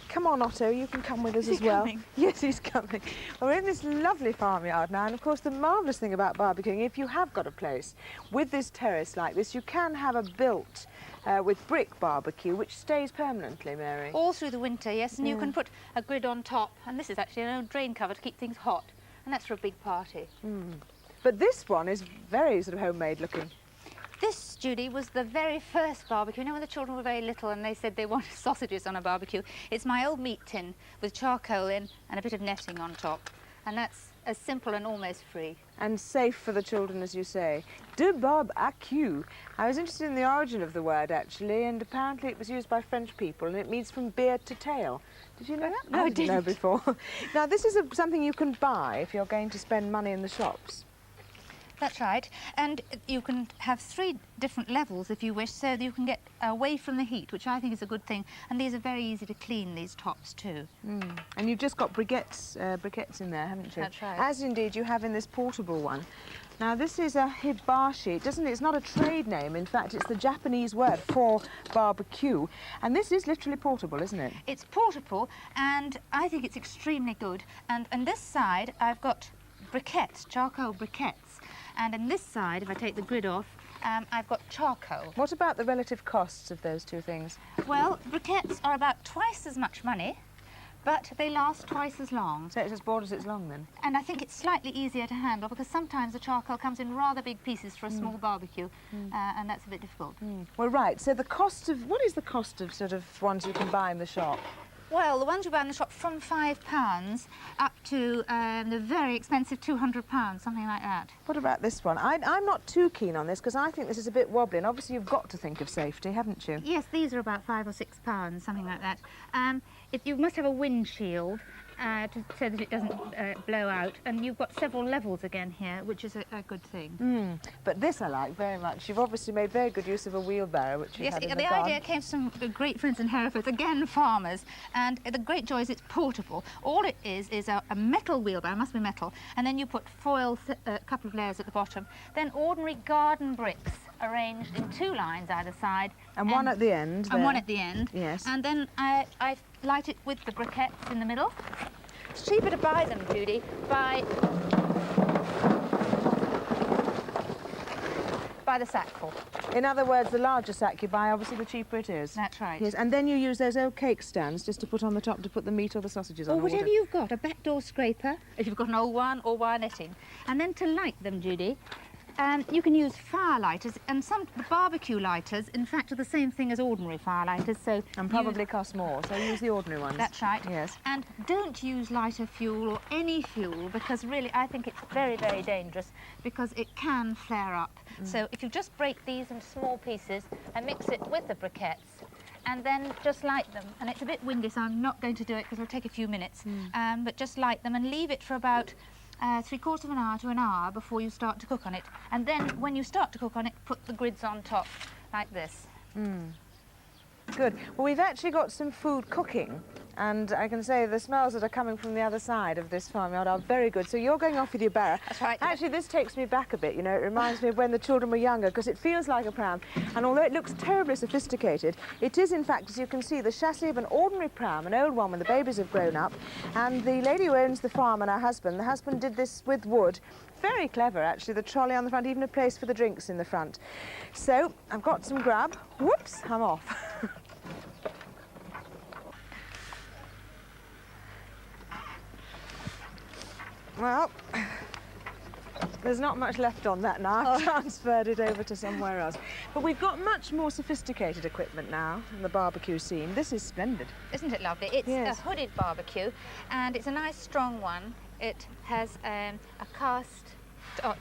Come on, Otto, you can come with us as well. Coming? Yes, he's coming. Well, we're in this lovely farmyard now, and of course the marvellous thing about barbecuing, if you have got a place with this terrace like this, you can have a built with brick barbecue, which stays permanently, Mary. All through the winter, yes, and you can put a grid on top, and this is actually an old drain cover to keep things hot, and that's for a big party. But this one is very sort of homemade looking. This, Judy, was the very first barbecue. You know, when the children were very little and they said they wanted sausages on a barbecue? It's my old meat tin with charcoal in and a bit of netting on top. And that's as simple and almost free. And safe for the children, as you say. De barbecue. I was interested in the origin of the word, actually, and apparently it was used by French people, and it means from beard to tail. Did you know that? No, I didn't know didn't. before. Now, this is something you can buy if you're going to spend money in the shops. That's right. And you can have 3 different levels if you wish, so that you can get away from the heat, which I think is a good thing. And these are very easy to clean, these tops too. And you've just got briquettes in there, haven't you? That's right. As indeed you have in this portable one. Now, this is a hibashi, it's not a trade name. In fact, it's the Japanese word for barbecue. And this is literally portable, isn't it? It's portable, and I think it's extremely good. And on this side, I've got briquettes, charcoal briquettes. And on this side, if I take the grid off, I've got charcoal. What about the relative costs of those two things? Well, briquettes are about twice as much money, but they last twice as long. So it's as broad as it's long, then? And I think it's slightly easier to handle because sometimes the charcoal comes in rather big pieces for a small barbecue, and that's a bit difficult. Well, right, so the cost of... What is the cost of sort of ones you can buy in the shop? Well, the ones you buy in the shop from £5 up to the very expensive £200, something like that. What about this one? I'm not too keen on this because I think this is a bit wobbly, and obviously you've got to think of safety, haven't you? Yes, these are about £5 or £6, something like that. You must have a windshield so that it doesn't blow out, and you've got several levels again here, which is a good thing. But this I like very much. You've obviously made very good use of a wheelbarrow, which you Yes, had in the the garden. idea came from some great friends in Hereford, again farmers, and the great joy is it's portable. All it is a metal wheelbarrow, must be metal, and then you put foil, a couple of layers at the bottom, then ordinary garden bricks arranged in 2 lines either side. And one at the end. And there. one at the end. Yes. And then I light it with the briquettes in the middle. It's cheaper to buy them, Judy, by the sackful. In other words, the larger sack you buy, obviously the cheaper it is. That's right. Yes, and then you use those old cake stands just to put on the top to put the meat or the sausages on. Or whatever you've got, a backdoor scraper, if you've got an old one, or wire netting. And then to light them, Judy, you can use fire lighters, and the barbecue lighters, in fact, are the same thing as ordinary fire lighters, so... And probably cost more, so use the ordinary ones. That's right. Yes. And don't use lighter fuel or any fuel, because really I think it's very, very dangerous, because it can flare up. So if you just break these into small pieces and mix it with the briquettes, and then just light them, and it's a bit windy, so I'm not going to do it because it'll take a few minutes, but just light them and leave it for about 3/4 of an hour to an hour before you start to cook on it. And then when you start to cook on it, put the grids on top, like this. Good. Well, we've actually got some food cooking, and I can say the smells that are coming from the other side of this farmyard are very good. So you're going off with your barrow. That's right. Actually, this takes me back a bit, you know. It reminds me of when the children were younger, because it feels like a pram. And although it looks terribly sophisticated, it is, in fact, as you can see, the chassis of an ordinary pram, an old one when the babies have grown up. And the lady who owns the farm and her husband, the husband did this with wood. Very clever, actually, the trolley on the front, even a place for the drinks in the front. So I've got some grab. Whoops, I'm off. Well, there's not much left on that now. I've transferred it over to somewhere else. But we've got much more sophisticated equipment now in the barbecue scene. This is splendid. Isn't it lovely? It's Yes. a hooded barbecue, and it's a nice strong one. It has a cast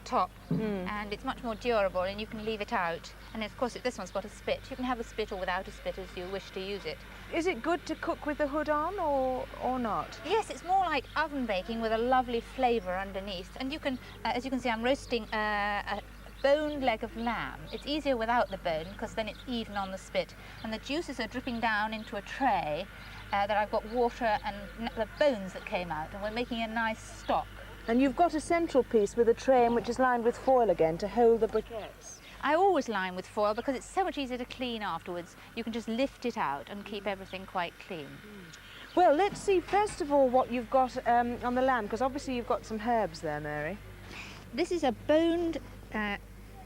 top, and it's much more durable, and you can leave it out. And of course, this one's got a spit. You can have a spit or without a spit as you wish to use it. Is it good to cook with the hood on or not? Yes, it's more like oven baking with a lovely flavour underneath. And you can, as you can see, I'm roasting a boned leg of lamb. It's easier without the bone because then it's even on the spit. And the juices are dripping down into a tray that I've got water and the bones that came out. And we're making a nice stock. And you've got a central piece with a tray in which is lined with foil again to hold the briquettes. I always line with foil because it's so much easier to clean afterwards. You can just lift it out and keep everything quite clean. Well, let's see first of all what you've got on the lamb, because obviously you've got some herbs there, Mary. This is a boned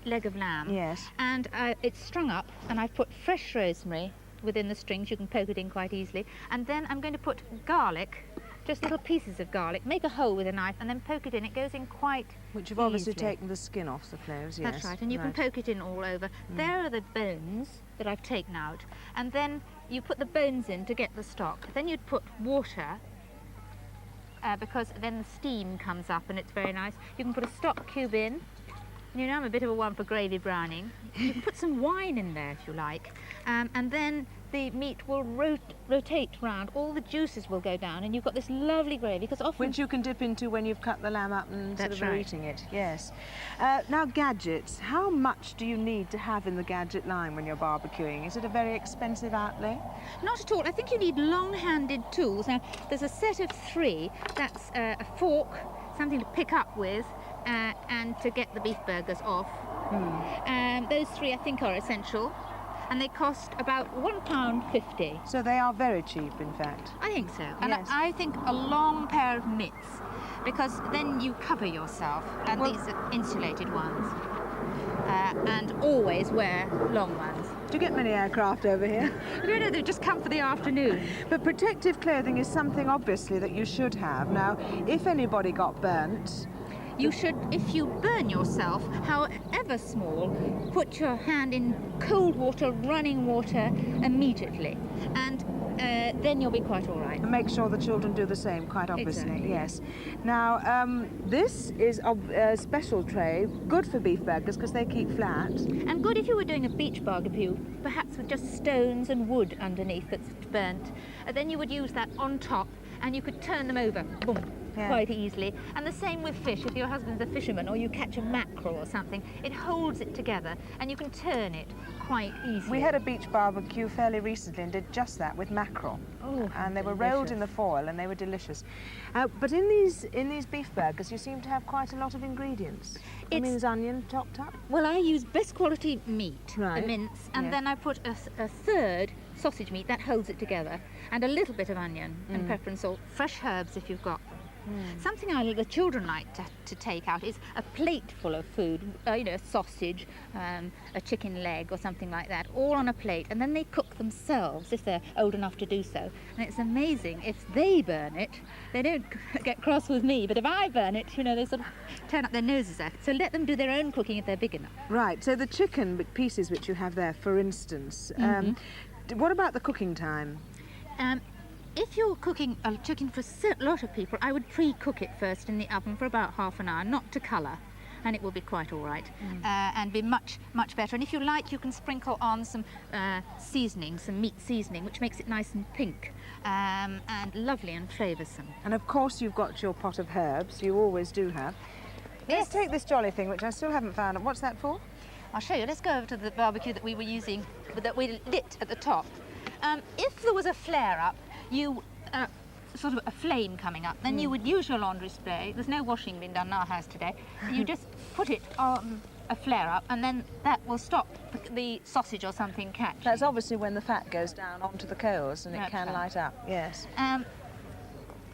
leg of lamb. Yes. And it's strung up, and I've put fresh rosemary within the strings. You can poke it in quite easily. And then I'm going to put garlic, just little pieces of garlic, make a hole with a knife and then poke it in. It goes in quite Which you've obviously easily. taken the skin off the cloves, yes. That's right, and you can poke it in all over. There are the bones that I've taken out, and then you put the bones in to get the stock. Then you'd put water, because then the steam comes up and it's very nice. You can put a stock cube in. You know, I'm a bit of a one for gravy browning. You can put some wine in there if you like, and then the meat will rotate round. All the juices will go down, and you've got this lovely gravy. Because often, which you can dip into when you've cut the lamb up and sort of eating it. Yes. Now, gadgets. How much do you need to have in the gadget line when you're barbecuing? Is it a very expensive outlay? Not at all. I think you need long-handed tools. Now, there's a set of 3. That's a fork, something to pick up with, and to get the beef burgers off. Those 3 I think are essential, and they cost about £1.50. So they are very cheap, in fact. I think so. And Yes. I think a long pair of mitts, because then you cover yourself, and these are insulated ones. And always wear long ones. Do you get many aircraft over here? I don't know, they've just come for the afternoon. But protective clothing is something, obviously, that you should have. Now, if anybody got burnt... You should, if you burn yourself, however small, put your hand in cold water, running water, immediately. And then you'll be quite all right. And make sure the children do the same, quite obviously. Exactly. Yes. Now, this is a special tray, good for beef burgers because they keep flat. And good if you were doing a beach barbecue, perhaps with just stones and wood underneath that's burnt. Then you would use that on top, and you could turn them over, boom, quite easily. And the same with fish. If your husband's a fisherman or you catch a mackerel or something, it holds it together and you can turn it quite easily. We had a beach barbecue fairly recently and did just that with mackerel. Oh, and they were rolled in the foil and they were delicious. But in these beef burgers, you seem to have quite a lot of ingredients. Onions, onion chopped up. Well, I use best quality meat, Right. the mince, and Yeah. then I put a third sausage meat, that holds it together, and a little bit of onion and pepper and salt, fresh herbs if you've got. Something the children like to take out is a plate full of food, you know, a sausage, a chicken leg or something like that, all on a plate, and then they cook themselves if they're old enough to do so. And it's amazing, if they burn it, they don't get cross with me, but if I burn it, you know, they sort of turn up their noses at it. So let them do their own cooking if they're big enough. Right, so the chicken pieces which you have there, for instance, what about the cooking time? If you're cooking a chicken for a lot of people, I would pre-cook it first in the oven for about half an hour, not to colour, and it will be quite all right, and be much, much better. And if you like, you can sprinkle on some seasoning, some meat seasoning, which makes it nice and pink, and lovely and flavoursome. And of course you've got your pot of herbs, you always do have. Let's take this jolly thing, which I still haven't found. What's that for? I'll show you. Let's go over to the barbecue that we were using, that we lit at the top. If there was a flare-up, sort of a flame coming up, then you would use your laundry spray. There's no washing being done in our house today. You just put it on a flare-up, and then that will stop the sausage or something catching. That's obviously when the fat goes down onto the coals and it That's can right. light up, yes.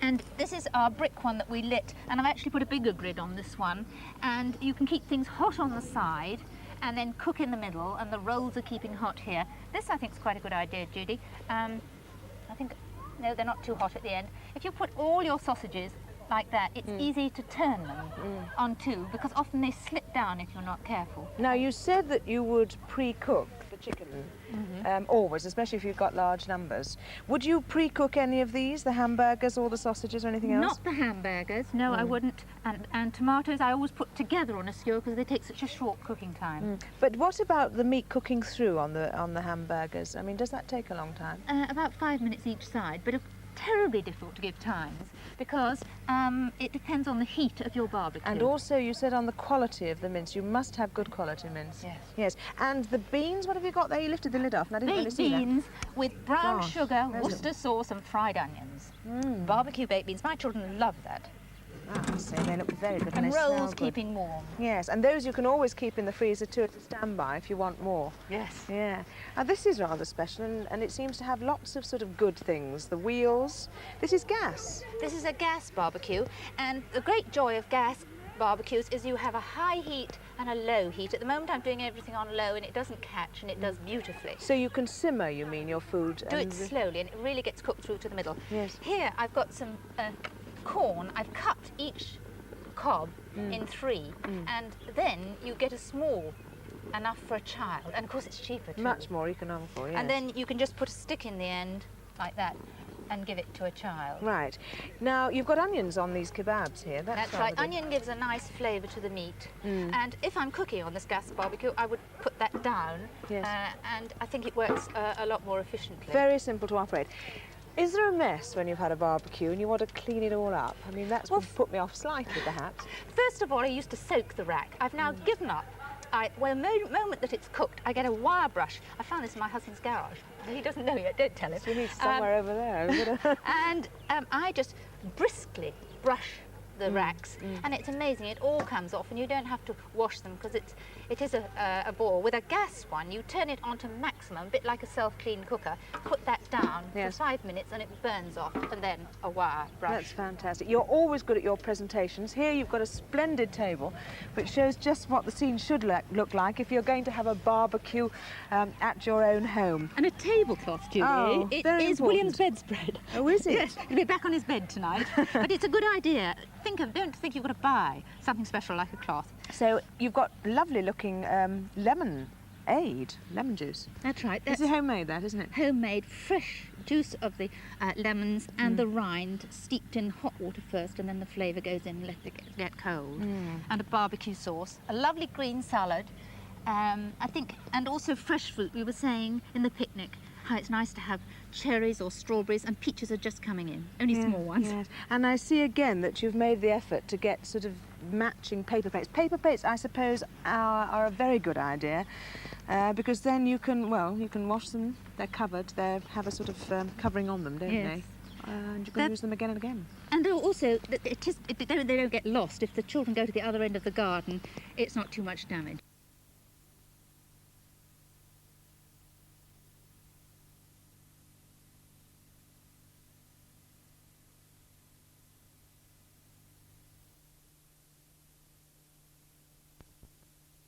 And this is our brick one that we lit, and I've actually put a bigger grid on this one, and you can keep things hot on the side and then cook in the middle, and the rolls are keeping hot here. This I think is quite a good idea, Judy. I think, no, they're not too hot at the end. If you put all your sausages like that, it's easy to turn them on too, because often they slip down if you're not careful. Now, you said that you would pre-cook the chicken, always, especially if you've got large numbers. Would you pre-cook any of these, the hamburgers or the sausages or anything else? Not the hamburgers, no, I wouldn't. And tomatoes I always put together on a skewer because they take such a short cooking time. But what about the meat cooking through on the hamburgers? I mean, does that take a long time? About 5 minutes each side, but terribly difficult to give times because it depends on the heat of your barbecue. And also, you said on the quality of the mince. You must have good quality mince. Yes. Yes. And the beans, what have you got there? You lifted the lid off and I didn't really Baked see that. beans with brown Gosh, sugar, those are- Worcester sauce and fried onions. Barbecue baked beans. My children love that. I must say, they look very good. And they smell rolls good. keeping warm. Yes, and those you can always keep in the freezer too to stand by if you want more. Yes. Yeah. Now this is rather special, and it seems to have lots of sort of good things. The wheels. This is gas. This is a gas barbecue, and the great joy of gas barbecues is you have a high heat and a low heat. At the moment I'm doing everything on low and it doesn't catch and it does beautifully. So you can simmer, you mean, your food? Do it slowly and it really gets cooked through to the middle. Yes. Here I've got some corn. I've cut each cob in 3 and then you get a small, enough for a child, and of course it's cheaper too. Much more economical, yes. And then you can just put a stick in the end like that and give it to a child. Right. Now, you've got onions on these kebabs here. That's right. Onion gives a nice flavour to the meat. And if I'm cooking on this gas barbecue, I would put that down. Yes. And I think it works a lot more efficiently. Very simple to operate. Is there a mess when you've had a barbecue and you want to clean it all up? I mean, that's what put me off slightly, perhaps. First of all, I used to soak the rack. I've now given up. Well, the moment that it's cooked, I get a wire brush. I found this in my husband's garage. He doesn't know yet, don't tell him. So he's somewhere over there. And I just briskly brush the racks, and it's amazing. It all comes off, and you don't have to wash them because it is a ball. With a gas one, you turn it onto maximum, a bit like a self-clean cooker. Put that down for 5 minutes, and it burns off, and then a wire brush. That's fantastic. You're always good at your presentations. Here you've got a splendid table, which shows just what the scene should look like if you're going to have a barbecue at your own home. And a tablecloth, Julie. Oh, it very is important. William's bedspread. Oh, is it? Yes, he'll be back on his bed tonight. But it's a good idea. Don't think you've got to buy something special like a cloth. So you've got lovely looking lemon juice. That's right. This is homemade, that, isn't it? Homemade, fresh juice of the lemons and the rind steeped in hot water first, and then the flavour goes in and let it get cold. And a barbecue sauce, a lovely green salad, I think, and also fresh fruit. We were saying in the picnic how it's nice to have cherries or strawberries, and peaches are just coming in, only small ones. Yes. And I see again that you've made the effort to get sort of matching paper plates. Paper plates, I suppose, are a very good idea because then you can wash them. They're covered. They have a sort of covering on them, don't they? And you can use them again and again. And also, they don't get lost. If the children go to the other end of the garden, it's not too much damage.